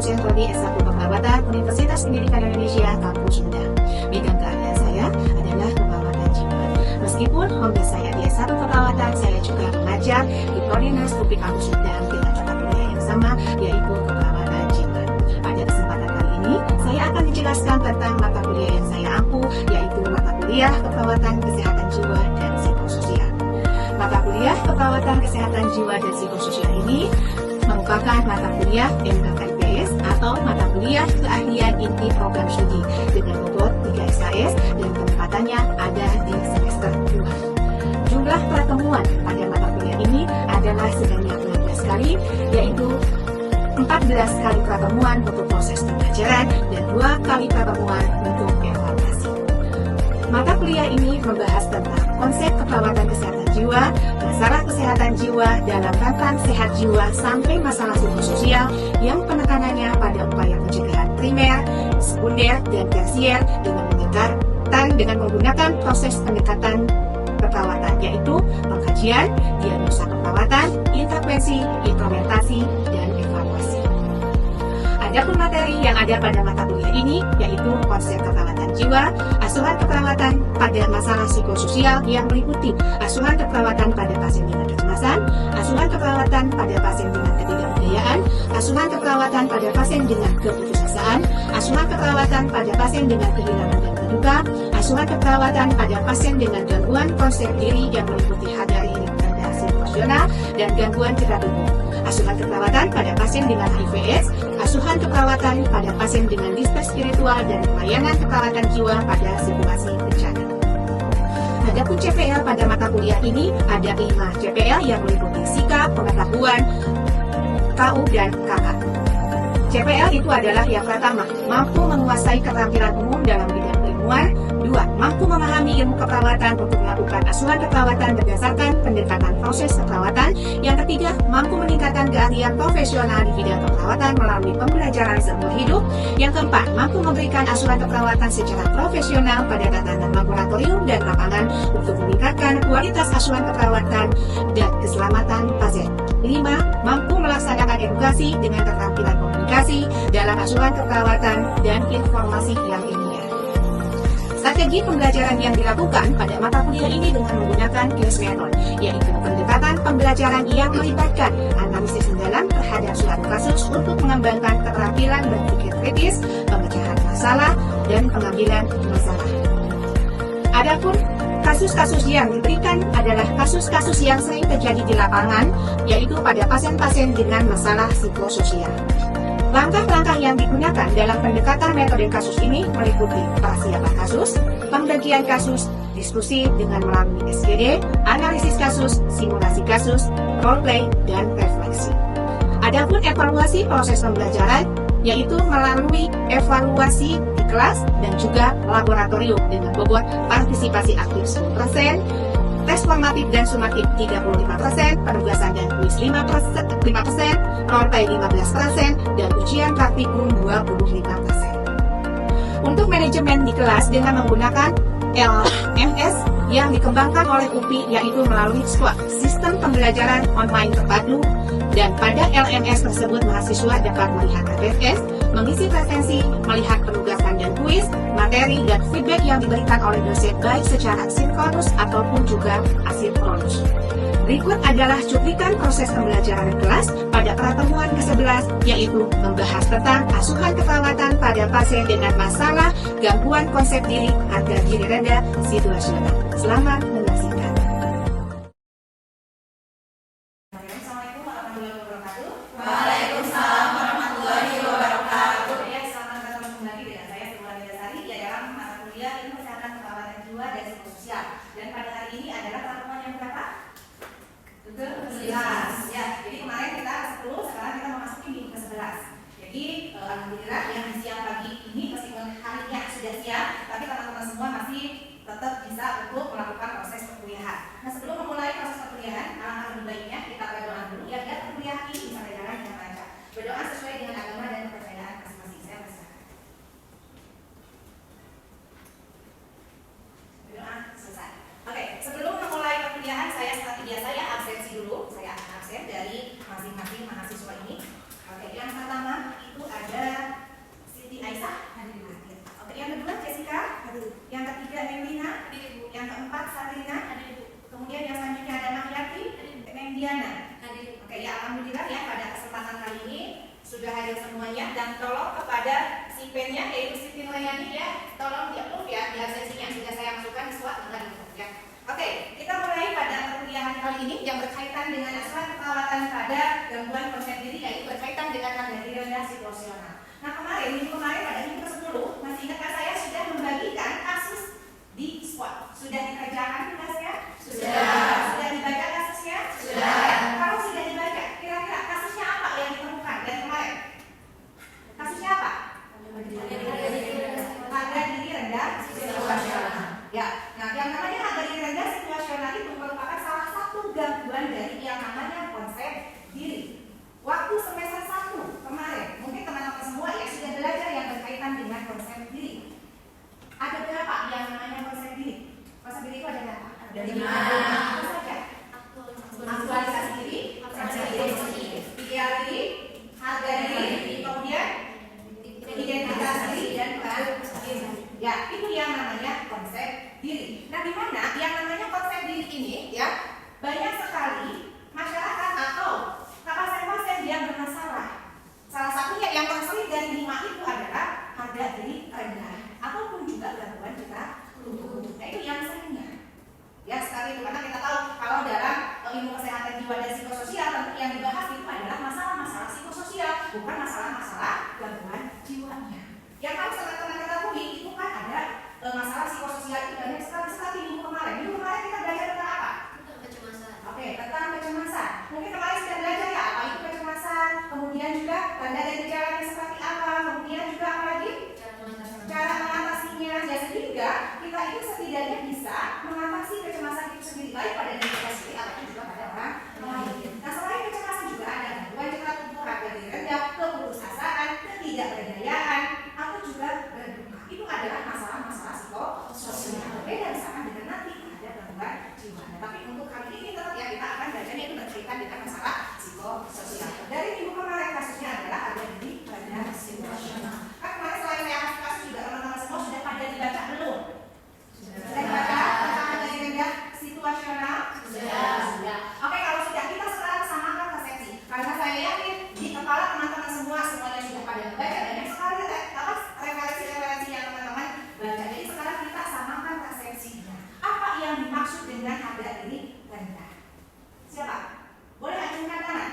dosen prodi S1 Keperawatan Universitas Pendidikan Indonesia Kampus Sumedang. Bidang keahlian saya adalah keperawatan jiwa. Meskipun hobi saya di S1 Keperawatan, saya juga mengajar di Prodi Naskupik Kampus Sumedang dengan mata kuliah yang sama, yaitu keperawatan jiwa. Pada kesempatan kali ini, saya akan menjelaskan tentang mata kuliah yang saya ampuh, yaitu mata kuliah keperawatan kesehatan jiwa dan psikososial. Mata kuliah keperawatan kesehatan jiwa dan psikososial ini merupakan mata kuliah MKKIPS atau mata kuliah keahlian inti program studi dengan bobot 3 SKS dan penempatannya ada di semester 2. Jumlah pertemuan pada mata kuliah ini adalah sebanyak 16 kali, yaitu 14 kali pertemuan untuk proses pembelajaran dan 2 kali pertemuan untuk evaluasi. Mata kuliah ini membahas tentang konsep keperawatan kesehatan jiwa, masalah kesehatan jiwa dalam rentang sehat jiwa sampai masalah psikososial yang penekanannya pada upaya pencegahan primer, sekunder, dan tersier dengan menggunakan proses pendekatan keperawatan, yaitu pengkajian, diagnosa keperawatan, intervensi, implementasi, dan evaluasi. Adapun materi yang ada pada mata kuliah ini yaitu konsep keperawatan jiwa, asuhan keperawatan pada masalah psikososial yang meliputi asuhan keperawatan pada pasien dengan kecemasan, asuhan keperawatan pada pasien dengan ketidakberdayaan, asuhan keperawatan pada pasien dengan keputusasaan, asuhan keperawatan pada pasien dengan kehilangan dan berduka, asuhan keperawatan pada pasien dengan gangguan konsep diri yang meliputi hadari rendah situasional dan gangguan gerak tubuh, asuhan keperawatan pada pasien dengan HIV/AIDS, asuhan keperawatan pada pasien dengan distress spiritual, dan pelayanan keperawatan jiwa pada situasi bencana. Adapun CPL pada mata kuliah ini ada 5 CPL yang meliputi sikap, pengetahuan, KU, dan KK. CPL itu adalah yang pertama, mampu menguasai keterampilan umum dalam bidang keilmuan. 2. Mampu memahami ilmu keperawatan untuk melakukan asuhan keperawatan berdasarkan pendekatan proses keperawatan. Yang ketiga, mampu meningkatkan keahlian profesional di bidang keperawatan melalui pembelajaran seumur hidup. Yang keempat, mampu memberikan asuhan keperawatan secara profesional pada tatanan laboratorium dan lapangan untuk meningkatkan kualitas asuhan keperawatan dan keselamatan pasien. 5. Mampu melaksanakan edukasi dengan keterampilan komunikasi dalam asuhan keperawatan dan informasi yang ilmiah. Strategi pembelajaran yang dilakukan pada mata kuliah ini dengan menggunakan case method, yaitu pendekatan pembelajaran yang melibatkan analisis mendalam terhadap suatu kasus untuk mengembangkan keterampilan berpikir kritis, pemecahan masalah, dan pengambilan masalah. Adapun kasus-kasus yang diberikan adalah kasus-kasus yang sering terjadi di lapangan, yaitu pada pasien-pasien dengan masalah psikososial. Langkah-langkah yang digunakan dalam pendekatan metode kasus ini meliputi persiapan kasus, pembagian kasus, diskusi dengan melalui SGD, analisis kasus, simulasi kasus, role play, dan refleksi. Adapun evaluasi proses pembelajaran yaitu melalui evaluasi di kelas dan juga laboratorium dengan bobot partisipasi aktif 10%, tes formatif dan sumatif 35%, penugasan dan kuis 5%, role-play 15%, dan ujian praktikum 25%. Untuk manajemen di kelas dengan menggunakan LMS yang dikembangkan oleh UPI yaitu melalui SWAP, Sistem Pembelajaran Online Terpadu, dan pada LMS tersebut mahasiswa dapat melihat KPS, mengisi presensi, melihat penugasan dan kuis, materi dan feedback yang diberikan oleh dosen baik secara sinkronus ataupun juga asinkronus. Berikut adalah cuplikan proses pembelajaran kelas pada pertemuan ke-11, yaitu membahas tentang asuhan keperawatan pada pasien dengan masalah gangguan konsep diri, harga diri rendah, situasional. Selamat menyaksikan. Assalamualaikum warahmatullahi wabarakatuh. Waalaikumsalam warahmatullahi wabarakatuh. Selamat datang kembali dengan saya Sumulani Dasari di dalam mata kuliah ilmu kesehatan keperawatan jiwa dan psikososial. Dan pada hari ini adalah pertemuan yang berapa? Betul? 11. Ya, jadi kemarin kita 10, sekarang kita memasuki minggu ke-11. Jadi alhamdulillah yang siang pagi ini meskipun harinya sudah siang, tapi teman-teman semua masih tetap bisa untuk melakukan proses perkuliahan. Nah, sebelum memulai proses perkuliahan, alangkah lebih baiknya kita berdoa dulu ya, biar perkuliahan ini bisa berjalan dengan lancar. Berdoa sesuai dengan agama dan kepercayaan masing-masing. Saya persilakan. Berdoa selesai. Oke, sebelum memulai perkuliahan, saya seperti biasa ya absensi dulu. Saya akan absen dari masing-masing mahasiswa ini. Oke, yang pertama itu ada Sudah hadir semuanya, dan tolong kepada si pennya yaitu Siti Nuryani ya, tolong di approve ya biar sesinya sudah saya masukkan di slide dengan info ya. Oke, kita mulai pada perkuliahan kali ini yang berkaitan dengan asuhan keperawatan pada gangguan konsep diri, yaitu berkaitan dengan harga diri rendah situasional. Nah minggu kemarin pada minggu ke-10 masih ingatkah saya sudah membagikan kasus di SWOT? Sudah dikerjakan tugasnya? Sudah dibaca kasusnya? Sudah. Kalau sudah dibaca, kira-kira kasusnya apa yang ditemukan dan kemarin? Kasusnya apa? Harga diri rendah situasional. Ya, nah yang namanya harga diri rendah situasional itu merupakan salah satu gangguan dari yang namanya konsep diri. Waktu semester 1 kemarin, mungkin teman-teman semua ya sudah belajar yang berkaitan dengan konsep diri. Ada berapa yang namanya konsep diri? Konsep diri itu ada berapa? Ada 5. Apa saja? Aktualisasi diri, ideal diri, harga diri, kemudian identitas diri dan peran diri. Ya, itu yang namanya konsep diri. Nah, di mana yang namanya konsep diri ini ya banyak sekali masyarakat atau pasien-pasien yang bermasalah. Salah satunya yang paling dari 5 itu adalah harga diri rendah ataupun juga gangguan kita tubuh. Nah, itu yang seringnya. Ya, sekali itu karena kita tahu kalau dalam ilmu kesehatan jiwa dan psikososial tentu yang dibahas itu adalah masalah-masalah psikososial, bukan masalah-masalah gangguan jiwanya. Yang harus teman-teman ketahui itu kan ada masalah psikososial itu banyak sekali seperti minggu kemarin. Minggu kemarin kita belajar tentang apa? Kecemasan. Oke, tentang kecemasan. Mungkin kemarin sudah belajar ya apa itu kecemasan, kemudian juga tanda dan gejalanya seperti apa, kemudian juga apa lagi? Cara mengatasinya. Ya, sehingga kita itu setidaknya bisa mengatasi kecemasan itu sendiri baik pada diri kita sendiri ataupun juga pada orang lain. Nah, selain kecemasan juga ada gangguan citra tubuh, harga diri rendah, keputusasaan, ketidakberdayaan, atau juga berduka. Itu adalah masalah-masalah psikososial. Beda misalkan dengan nanti ada gangguan jiwa. Nah, tapi untuk kali ini tetap ya kita akan belajarnya itu berkaitan dengan masalah psikososial. Dari minggu kemarin kasusnya adalah harga diri rendah situasional. Kan kemarin selain saya kasih kasus juga teman-teman semua sudah pada dibaca belum? Sudah dibaca tentang harga diri rendah situasional? Sudah. Oke, kalau sudah kita sekarang samakan persepsi. Karena saya yakin di kepala teman-teman semuanya sudah pada membaca banyak sekali referensi yang teman-teman baca. Jadi sekarang kita samakan persepsinya. Apa yang dimaksud dengan harga diri rendah? Siapa? Boleh acungkan tangan.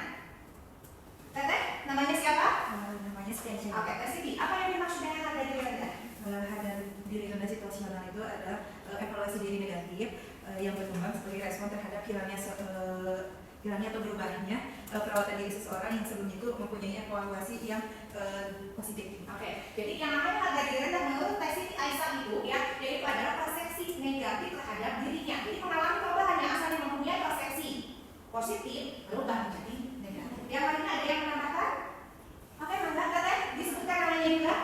Teteh, namanya siapa? Namanya Skencing. Oke, Teh Siti, apa yang dimaksud dengan harga diri rendah? Harga diri rendah situasional itu adalah evaluasi diri negatif yang berkembang sebagai respon terhadap hilangnya atau berubahnya perawatan diri seseorang yang sebelumnya itu mempunyai evaluasi yang positif. Oke, jadi yang namanya harga diri rendah menurut Teh Siti Aisyah itu ya, yaitu adalah persepsi negatif terhadap dirinya. Jadi mengalami perubahan yang asalnya mempunyai persepsi positif berubah menjadi negatif. Yang lainnya ada yang menambahkan? Oke, mengangkat Teh, disebutkan namanya juga.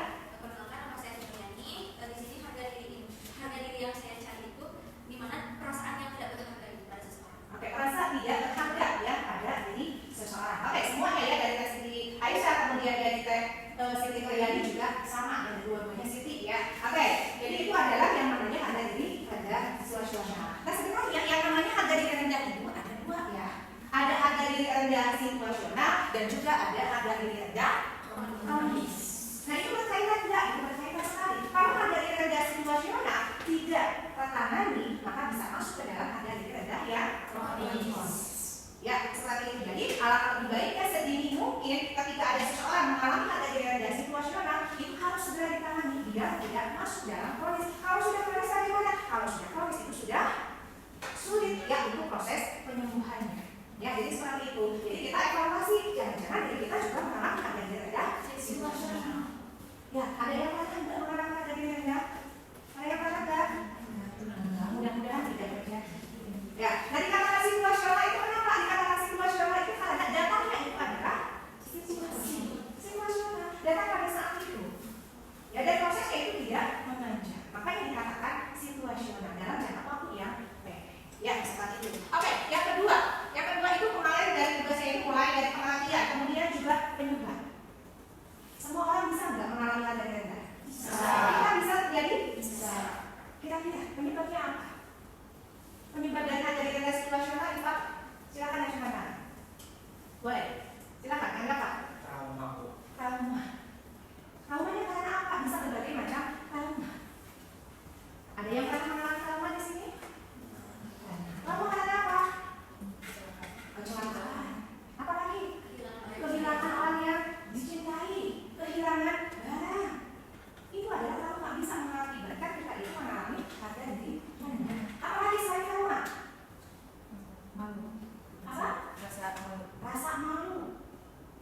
Perkenalkan, nama saya Suryani. Di sini harga diri yang saya cari itu di mana perasaan yang tidak berharga pada seseorang. Oke, merasa tidak berharga ya pada diri seseorang. Oke, semuanya ya dari Teh Siti Aisyah, kemudian dari Teh Siti Nuryani juga sama dari dua-duanya Siti ya. Oke, jadi itu adalah yang namanya harga diri rendah situasional. Nah, sebenarnya yang namanya harga diri rendah itu ada dua ya. Ada harga diri rendah situasional dan juga ada harga diri rendah kronis. Nah, itu berkaitan tidak? Itu berkaitan sekali. Kalau harga diri rendah situasional tidak tertangani, maka bisa masuk ke dalam harga diri rendah yang kronis. Ya, seperti itu. Jadi, alangkah lebih baiknya sedini mungkin ketika ada seseorang mengalami harga diri rendah situasional, itu harus segera ditangani biar tidak masuk dalam kronis. Kalau sudah kronis bagaimana? Kalau sudah kronis itu sudah sulit ya untuk proses penyembuhannya. Ya, jadi seperti itu. Jadi kita evaluasi, jangan-jangan diri kita juga mengalami harga diri rendah situasional. Ya, ada yang pernah tidak mengalami harga diri rendah? Ada yang pernah tidak? Mudah-mudahan tidak terjadi. Ya, nah dikatakan situasional itu kenapa? Dikatakan situasional itu karena datanya itu adalah situasional. Datang pada saat itu. Ya, dan prosesnya itu tidak memanjang. Makanya dikatakan situasional dalam jangka waktu yang pendek. Ya, seperti itu. Oke, yang kedua itu kemarin dari tugas saya mulai dari pengertian, kemudian juga penyebab trauma. Traumanya karena apa? Bisa berbagai macam trauma. Ada yang pernah mengalami trauma di sini? Trauma karena apa? Kecelakaan. Apalagi? Kehilangan orang yang dicintai, kehilangan barang. Itu adalah trauma, bisa mengakibatkan kita itu mengalami harga diri rendah. Apalagi selain trauma? Malu. Apa? Rasa malu.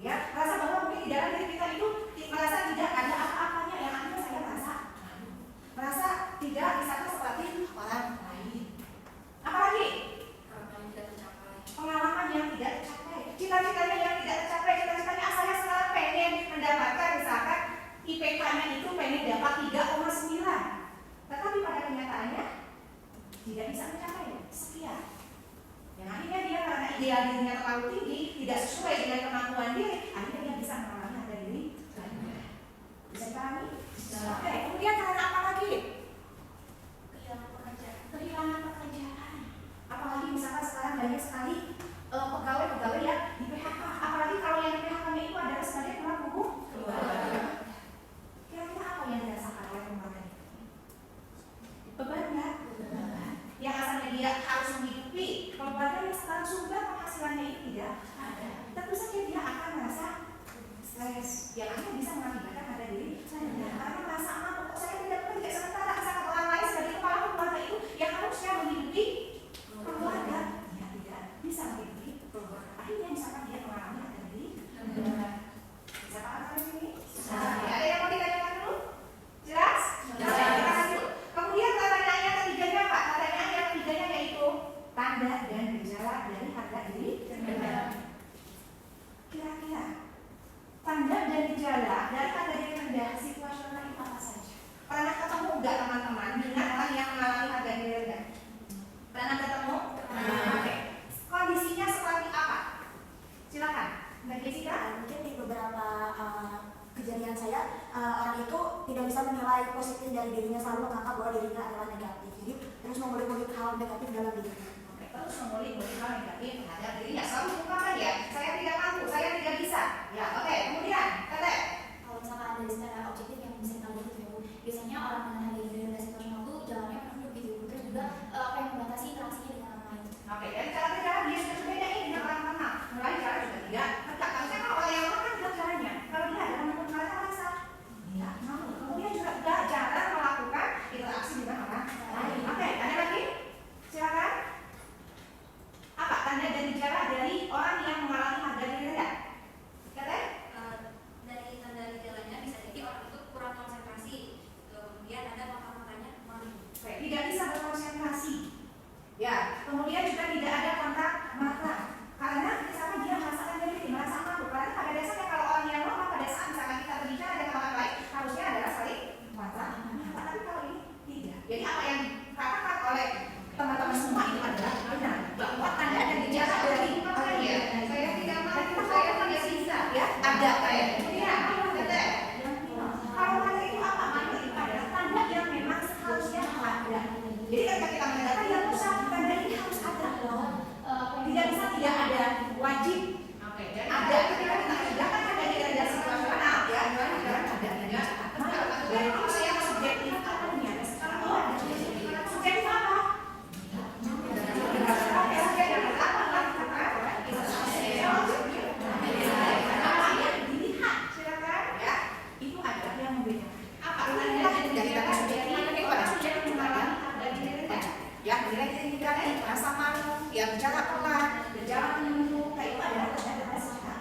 Ya, rasa bahwa mungkin di dalam diri kita itu merasa tidak ada apa-apanya, yang akhirnya saya merasa malu, merasa tidak bisa seperti orang lain. Apalagi? Pengalaman yang tidak tercapai, cita-citanya yang tidak tercapai, cita-citanya saya sekarang pengen mendapatkan misalkan IPK-nya itu pengen dapat 3,9, tetapi pada kenyataannya tidak bisa mencapai sekian. Yang akhirnya dia karena ideal dirinya terlalu tinggi, tidak sesuai dengan kemampuan diri, akhirnya dia bisa mengalami harga diri rendah. Bisa dipahami? Oke, kemudian karena apa lagi? Kehilangan pekerjaan. Apalagi misalkan sekarang banyak sekali pegawai-pegawai yang di PHK. Apalagi kalau yang di PHK-nya itu adalah sebagai tulang punggung keluarga. Kira-kira apa yang dirasakan oleh keluarga itu? Beban ya? Yang asalnya dia harus menghidupi keluarga yang sekarang sudah penghasilannya itu tidak ada. Tentu saja dia akan merasa stres, yang akhirnya bisa mengakibatkan harga diri rendah. Karena merasa mampu, kok saya tidak bekerja, sementara misalkan orang lain sebagai kepala keluarga itu yang harusnya menghidupi keluarga, dia tidak bisa menghidupi keluarga. Akhirnya misalkan dia mengalami harga diri rendah. Bisa paham sampai sini? Ada yang mau ditanyakan dulu? Jelas? Jelas. Kemudian pertanyaan yang ketiganya apa? Pertanyaan yang ketiganya yaitu tanda dan gejala dari harga diri rendah. Kira-kira tanda dan gejala dari harga diri rendah situasional itu apa saja? Pernah ketemu enggak teman-teman dengan orang yang mengalami harga diri rendah? Pernah ketemu? Oke. Kondisinya seperti apa? Silakan. Mbak Jessica? Mungkin di beberapa kejadian saya, orang itu tidak bisa menilai positif dari dirinya, selalu menganggap bahwa dirinya adalah negatif. Jadi terus mengulik-ulik hal negatif dalam dirinya. Oke, terus mengulik-ulik hal negatif terhadap dirinya. Selalu mengungkapkan ya, saya tidak mampu, saya tidak bisa. Ya, oke. Kemudian, Tete. Kalau misalkan dari secara objektif yang bisa kita lihat itu, biasanya orang dengan harga diri rendah situasional itu jalannya penuh gitu. Terus juga apa yang membatasi interaksinya dengan orang lain. Oke, dan cara-cara dia sudah berbeda ini dengan orang kenal. Mulai cara juga tidak tegak. Harusnya kalau orang yang makan tidak caranya. Kalau dia adalah menurut mereka merasa ya mau. Kemudian juga tidak jarang melakukan interaksi dengan orang lain. Oke, ada lagi? Silakan. Apa tanda dan gejala dari orang yang mengalami harga diri rendah? Kata? Dari tanda gejalanya bisa jadi orang itu kurang konsentrasi, kemudian ada mata-matanya malu. Oke, tidak bisa berkonsentrasi. Ya, kemudian juga tidak ada kontak mata. Karena misalnya dia merasakan diri merasa malu. Karena pada dasarnya kalau orang yang normal pada saat misalnya kita berbicara dengan orang lain harusnya adalah saling mata. Tapi kalau ini tidak. Jadi apa yang dikatakan oleh teman-teman semua itu adalah benar bahwa tanda dan gejala dari ya, saya tidak mampu, saya tidak bisa. Ya, ada kayak kemudian ada. Kalau malu itu apa? Malu itu adalah tanda yang memang seharusnya ada. Jadi ketika kita mengatakan yang usaha tanda ini harus ada loh. Tidak bisa tidak ada, wajib. Oke, ada ketika kita kerjakan ada di rendah situasional ya, ada ya. Dari itu yang subjektif apanya? Subjektif apa? Oke, subjektif apa? Dilihat, silakan ya. Itu ada yang membedakan. Apa dari kata subjektif? Itu ada subjektif mengalami harga diri rendah. Ya, menilai diri kita merasa malu, ya bicara pelan, berjalan menunduk, kayak itu adalah tanda-tanda sikap.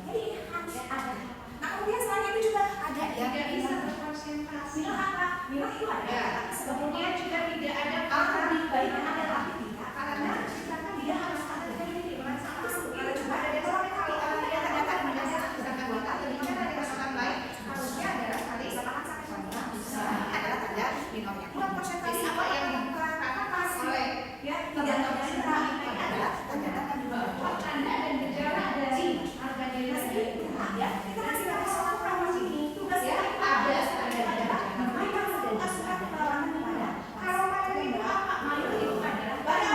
Jadi harus ada. Nah kemudian selain itu juga ada ya, tidak bisa berkonsentrasi. Itu apa? Memang itu ada. Kemudian juga tidak ada alternatif baiknya ada tapi tidak. Karena misalkan dia harus ada diri merasa malu. Itu juga ada kalau dia terdapat menjadi misalkan kita berbicara dengan orang lain harusnya adalah saling sepakat sama bisa. Adalah tanda minornya kurang konsentrasi. Apa yang oleh ya tidak tercita ini adalah tanda-tanda bahwa tanda dan gejala dari harga diri sendiri ya kita masih ada soal promosi ini tugas ya ada tanda-tanda mereka sudah asuhan perlawanan kepada kalau pada itu apa malu itu adalah pada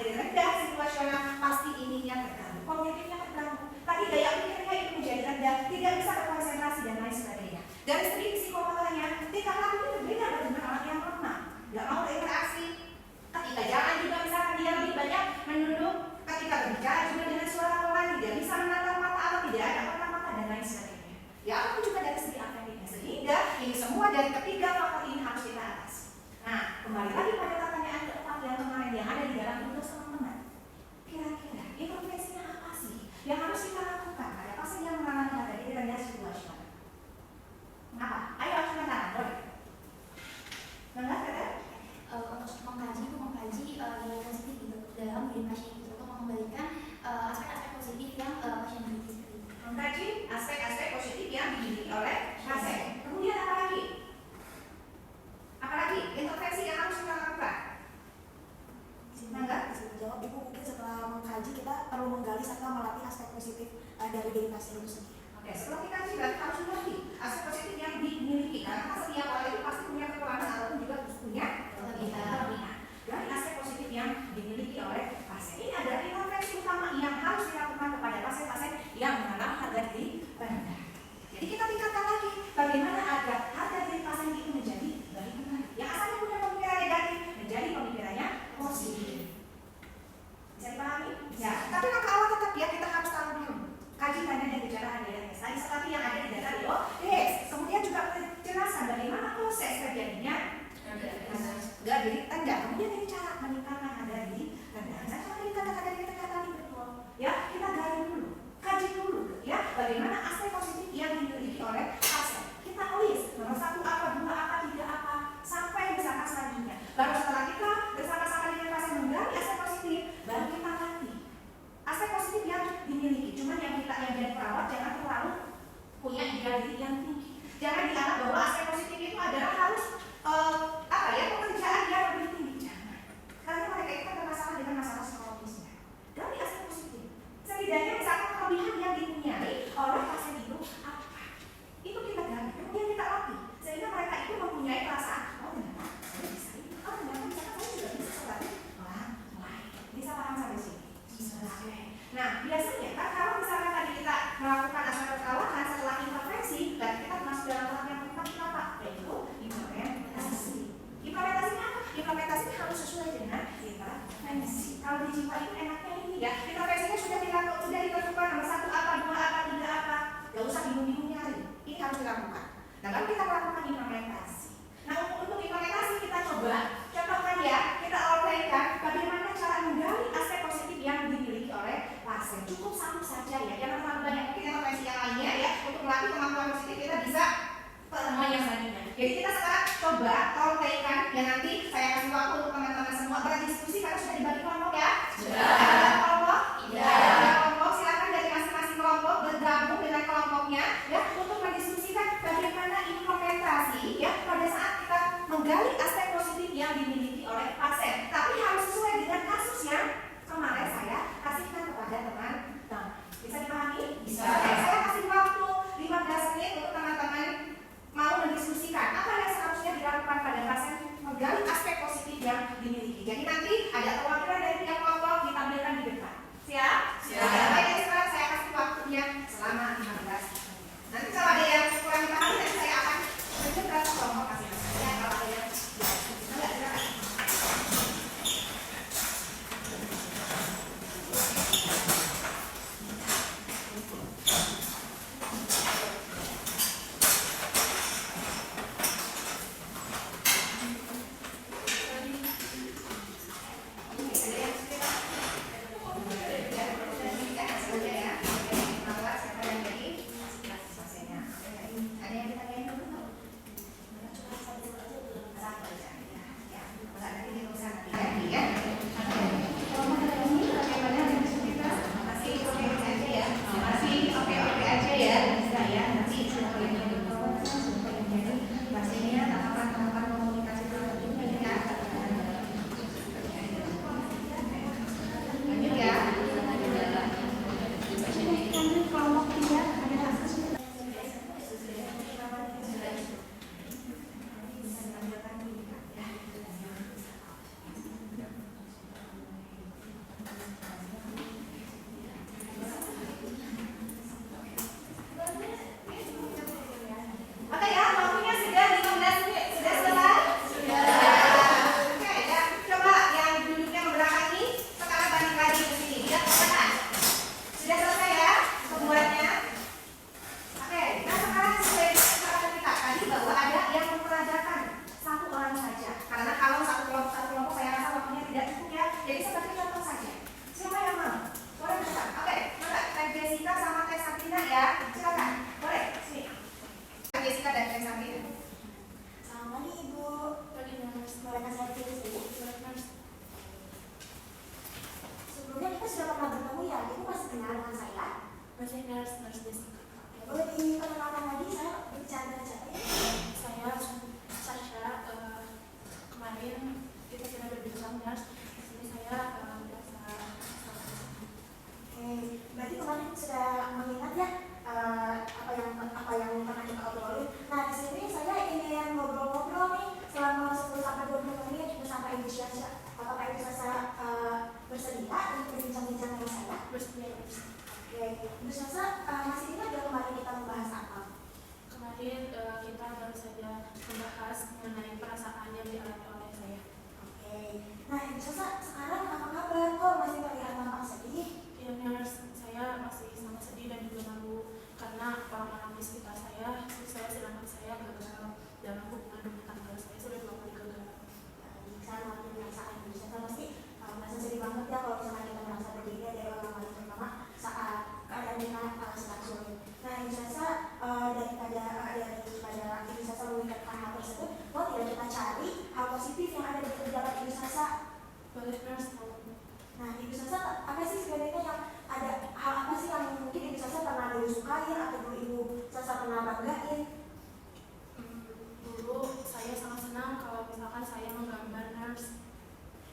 jadi rendah, situasional, pasti ini yang terganggu, kognitifnya terganggu. Tadi daya pikirnya itu menjadi rendah, tidak bisa berkonsentrasi dan lain sebagainya. Dari segi psikopatanya, tingkah laku itu berbeda dengan orang yang normal, nggak mau berinteraksi. Ketika jalan juga misalkan dia lebih banyak menunduk, ketika berbicara juga dengan suara pelan, tidak bisa menatap mata atau tidak ada mata-mata dan lain sebagainya. Ya, apapun juga dari segi afektifnya, sehingga ini semua dari ketiga faktor ini harus kita atasi. Nah, kembali lagi pada pertanyaan keempat yang kemarin yang ada di dalam tugas teman-teman. Kira-kira intervensinya apa sih yang harus kita lakukan pada pasien yang mengalami harga diri rendah situasional? Apa? Ayo sebentar, boleh. Enggak, ada? Untuk mengkaji nilai positif gitu dalam diri pasien itu untuk mengembalikan aspek-aspek positif yang pasien miliki seperti itu. Mengkaji aspek-aspek positif yang dimiliki oleh pasien. Kemudian apa lagi? Apalagi intervensi yang harus kita lakukan? Enggak? Bisa dijawab Ibu, mungkin setelah mengkaji kita perlu menggali serta melatih aspek positif dari diri pasien itu sendiri. Oke, setelah kita kaji berarti harus melatih aspek positif yang dimiliki karena setiap orang itu pasti punya kekurangan ataupun juga punya kelebihan. Dari aspek positif yang dimiliki oleh pasien ini adalah intervensi utama yang harus dilakukan kepada pasien-pasien yang mengalami harga diri rendah. Jadi kita tingkatkan lagi bagaimana agar harga diri pasien itu menjadi lebih menarik. Yang asalnya punya pemikiran negatif menjadi pemikirannya positif. Bisa dipahami? Ya. Tapi langkah awal tetap ya kita harus tahu dulu kaji tanda dan gejala HDRS. Tadi seperti yang ada di data BODES. Kemudian juga penjelasan bagaimana proses terjadinya harga diri rendah. Kemudian ini cara meningkatkan harga diri rendah. Nah, cara meningkatkan harga diri rendah tadi betul. Ya, kita gali dulu, kaji dulu. Ya, bagaimana aspek positif yang dimiliki oleh pasien. Kita list nomor 1 apa, 2 apa, 3 apa, sampai bersama selanjutnya. Baru setelah kita bersama-sama dengan pasien menggali aspek positif, baru kita latih aspek positif yang dimiliki. Cuman yang kita yang jadi perawat jangan terlalu punya ideal diri yang tinggi. Jangan dianggap bahwa aspek positif itu adalah harus pekerjaan yang lebih tinggi. Jangan. Karena mereka itu bermasalah dengan masalah psikologisnya. Dari aspek positif, setidaknya misalkan kelebihan yang dipunyai oleh pasien itu apa? Itu kita gali, kemudian kita latih sehingga mereka itu mempunyai perasaan, oh ternyata saya bisa ini, oh ternyata misalkan saya juga bisa seperti orang lain. Bisa paham sampai sini? Nah, biasanya kan kalau misalkan tadi kita melakukan aspek perawatan setelah intervensi, berarti kita masuk dalam tahap yang keempat apa? Yaitu implementasi. Implementasinya apa? Implementasinya harus sesuai dengan intervensi. Kalau di jiwa itu enaknya ini ya, intervensinya sudah ditentukan nomor 1 apa, 2 apa, 3 apa. Gak usah bingung-bingung nyari. Ini harus dilakukan. Nah, kalau kita melakukan implementasi. Nah, untuk implementasi kita contohkan ya, kita outline-kan bagaimana cara menggali aspek positif yang dimiliki oleh pasien. Cukup satu saja ya, jangan terlalu banyak. Mungkin intervensi yang lainnya ya, untuk melatih kemampuan positif kita bisa pertemuan yang selanjutnya. Jadi kita sekarang coba outline-kan ya, nanti saya kasih waktu untuk teman-teman semua berdiskusi karena sudah dibagi kelompok ya. Ada kelompok? Ada kelompok, silakan dari masing-masing kelompok bergabung dengan kelompoknya ya untuk mendiskusikan bagaimana implementasi ya pada saat kita menggali aspek positif yang dimiliki oleh pasien. Tapi harus sesuai dengan kasus yang kemarin saya kasihkan kepada teman-teman. Bisa dipahami? Bisa. Saya kasih waktu 15 menit untuk teman-teman mau mendiskusikan apa yang seharusnya dilakukan pada pasien menggali aspek tahu. Nah, Ibu Sasa, apa sih sebenarnya yang ada hal apa sih yang mungkin Ibu Sasa pernah dulu sukain atau dulu Ibu Sasa pernah banggain? Dulu saya sangat senang kalau misalkan saya menggambar nurse.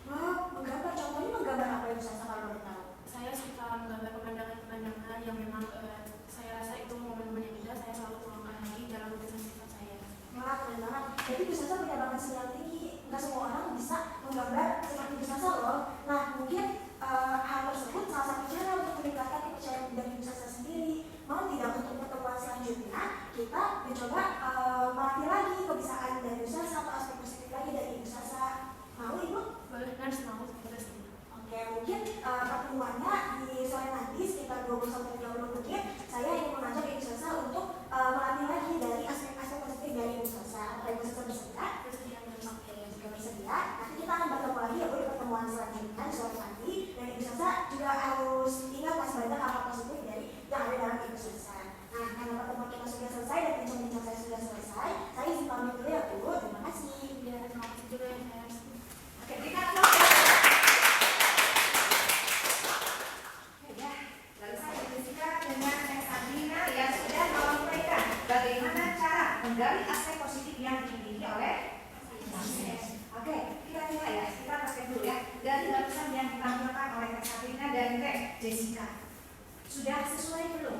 Wah, menggambar, contohnya menggambar apa Ibu Sasa kalau boleh tahu? Saya suka menggambar pemandangan-pemandangan yang memang saya rasa itu momen-momen yang indah. Saya selalu tuangkan lagi dalam lukisan sifat saya. Wah, keren banget. Jadi Ibu Sasa punya bakat seni yang tinggi. Nggak semua orang bisa menggambar seperti Ibu Sasa loh. Nah, mungkin hal tersebut salah satu cara untuk meningkatkan kepercayaan dari Ibu Sasa sendiri. Mau tidak untuk pertemuan selanjutnya kita mencoba melatih lagi kebiasaan dari Ibu Sasa atau aspek positif lagi dari Ibu Sasa. Mau Ibu? Boleh nurse mau terus. Oke, mungkin pertemuannya di sore nanti sekitar 20-30 menit. Saya ingin mengajak Ibu Sasa untuk melatih lagi dari aspek-aspek positif dari Ibu Sasa. Apakah Ibu Sasa bersedia? Oke, jika bersedia, nanti kita akan bertemu lagi ya Bu di pertemuan selanjutnya di sore nanti. Dan Ibu Sasa juga harus ingat masih banyak hal positif dari yang ada dalam Ibu Sasa. Nah, karena pertemuan kita sudah selesai dan bincang-bincang saya sudah selesai, saya izin pamit dulu ya Bu. Terima kasih. Ya, terima kasih juga ya nurse. Oke, kita lalu saya Jessica dengan Sabrina yang sudah menyampaikan bagaimana cara menggali aspek positif yang dimiliki oleh sukses. Oke, kita mulai ya. Kita praktek dulu ya. Dari barusan yang ditampilkan oleh Sabrina dan Jessica, sudah sesuai belum?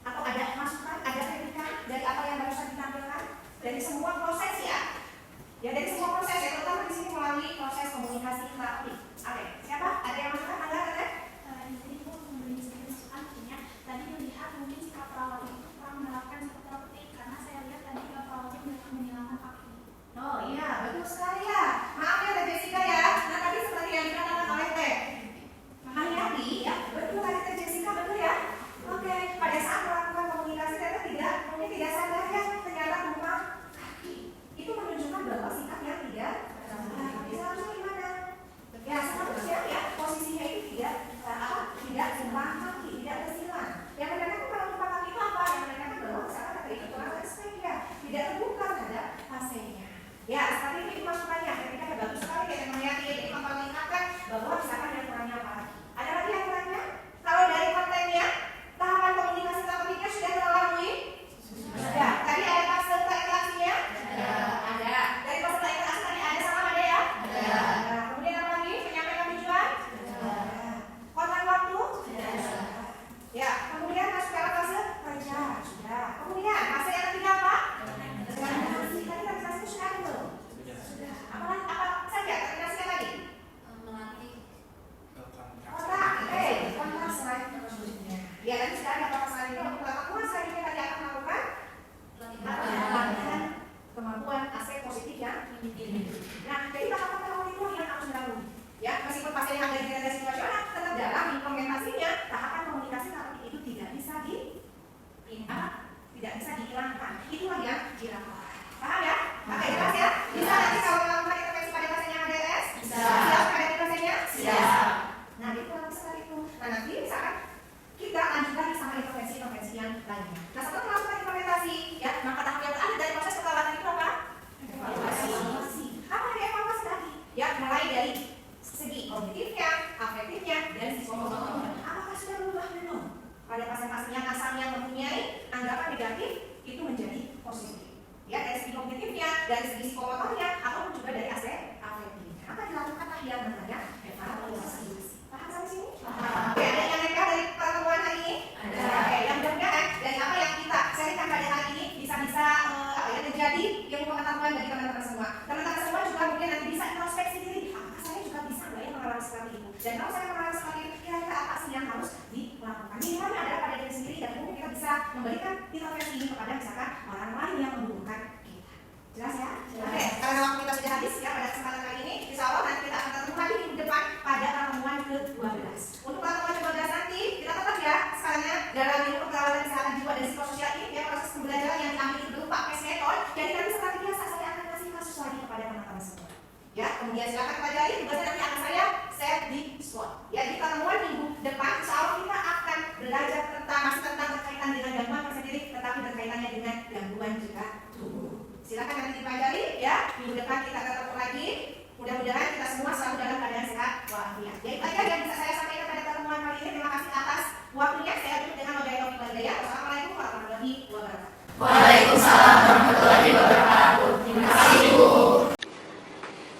Atau ada masukan, ada kritikan dari apa yang barusan ditampilkan? Dari semua proses ya. Ya dari semua proses ya, terutama di sini melalui proses komunikasi terapi. Oke, siapa? Ada yang masukan? Ada? Di sini aku memberi sedikit masukan, artinya tadi melihat mungkin sikap perawat itu kurang menerapkan seperti karena saya lihat tadi perawatnya banyak menghilangkan kaki. Oh iya, betul sekali ya. Maaf ya Teh Jessica ya. Nah tadi seperti yang dikatakan oleh Teh Hayati ya, betul tadi Teh Jessica, betul ya. Oke, pada saat melakukan komunikasi ternyata mungkin tidak sadar ya ternyata memang kaki itu menunjukkan bahwa sikap yang tidak baik. Seharusnya gimana? Ya seharusnya ya posisinya itu tidak tumpah kaki, tidak bersilang. Yang menandakan kalau tumpah kaki itu apa? Yang menandakan bahwa misalkan ada kekurangan respek ya, tidak terbuka terhadap pasiennya. Ya seperti ini masukannya. Ketika bagus sekali ya Teh Hayati, jadi memperlihatkan bahwa misalkan ada kurangnya apa lagi. Ada lagi yang kurangnya? Kalau dari kontennya, tahapan komunikasi terapinya sudah terlalui? Sudah. Tadi ada fase interaksinya? Ada. Dari fase interaksi tadi ada sama ada ya? Ada. Kemudian apa lagi? Menyampaikan tujuan? Ada. Konten waktu? Ada. Ya. Kemudian masuk ke fase kerja? Sudah. Kemudian fase yang ketiga apa? Organisasi. Tadi organisasi sudah ada belum? Sudah. Apa saja organisasinya tadi? Melatih. Kontrak. Kontrak selanjutnya. Ya, tadi sudah ada kontrak selanjutnya. Untuk pertemuan selanjutnya tadi akan melakukan latihan kemampuan aspek positif yang dimiliki. Nah, jadi tahapan itu yang harus dilalui. Ya, meskipun pasiennya ada di situasional, tetap dalam implementasinya tahapan komunikasi terapi itu tidak bisa dihilangkan. Itulah yang dilakukan. Paham ya? Oke, jelas ya? Bisa nanti kalau melakukan intervensi pada pasien yang ADS? Bisa. Siap pada pasiennya? Siap. Nah, itu harus seperti itu. Nah, nanti misalkan kita lanjut lagi sama intervensi yang lainnya. Nah, setelah melakukan implementasi, ya, maka tahap yang terakhir dari proses perawatan itu apa? Evaluasi. Apa yang dievaluasi tadi? Ya, mulai dari segi kognitifnya, afektifnya, dan psikomotornya. Apakah sudah berubah belum? Pada pasien-pasien yang asalnya mempunyai anggapan negatif, itu menjadi positif. Ya, dari segi kognitifnya, dari segi psikomotornya, ataupun juga dari aspek afektifnya. Apa dilakukan yang namanya evaluasi. Paham sampai sini? Paham. Oke, ada yang nempel dari pertemuan hari ini? Ada. Oke, yang mudah-mudahan dari apa yang kita sharingkan pada hari ini bisa menjadi ilmu pengetahuan bagi teman-teman semua. Teman-teman semua juga mungkin nanti bisa introspeksi diri. Apakah saya juga bisa nggak ya mengalami seperti itu? Dan kalau saya mengalami seperti itu, kira-kira apa sih yang harus dilakukan? Minimalnya adalah pada diri sendiri dan mungkin kita bisa memberikan intervensi ini kepada misalkan orang lain yang membutuhkan kita. Jelas ya? Oke, karena waktu kita sudah habis ya pada kesempatan kali ini, insya Allah nanti kita akan ketemu lagi minggu depan pada pertemuan ke-12. Untuk pertemuan ke-12 nanti, kita tetap ya sekarangnya dalam ilmu perawatan kesehatan jiwa dan psikososial ini ya proses pembelajaran yang diambil itu berupa case method. Jadi nanti seperti biasa saya akan kasih kasus lagi kepada teman-teman semua. Ya, kemudian silakan pelajari, tugasnya nanti akan saya share di slot. Ya, di pertemuan minggu depan, insya Allah kita akan belajar masih tentang berkaitan dengan gangguan tersendiri, tetapi berkaitannya dengan gangguan juga tubuh. Silakan nanti dipelajari ya. Minggu depan kita ketemu lagi. Mudah-mudahan kita semua selalu dalam keadaan sehat walafiat.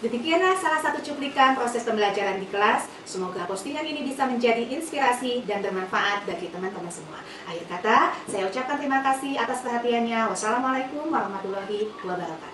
Demikianlah salah satu cuplikan proses pembelajaran di kelas. Semoga postingan ini bisa menjadi inspirasi dan bermanfaat bagi teman-teman semua. Akhir kata, saya ucapkan terima kasih atas perhatiannya. Wassalamualaikum warahmatullahi wabarakatuh.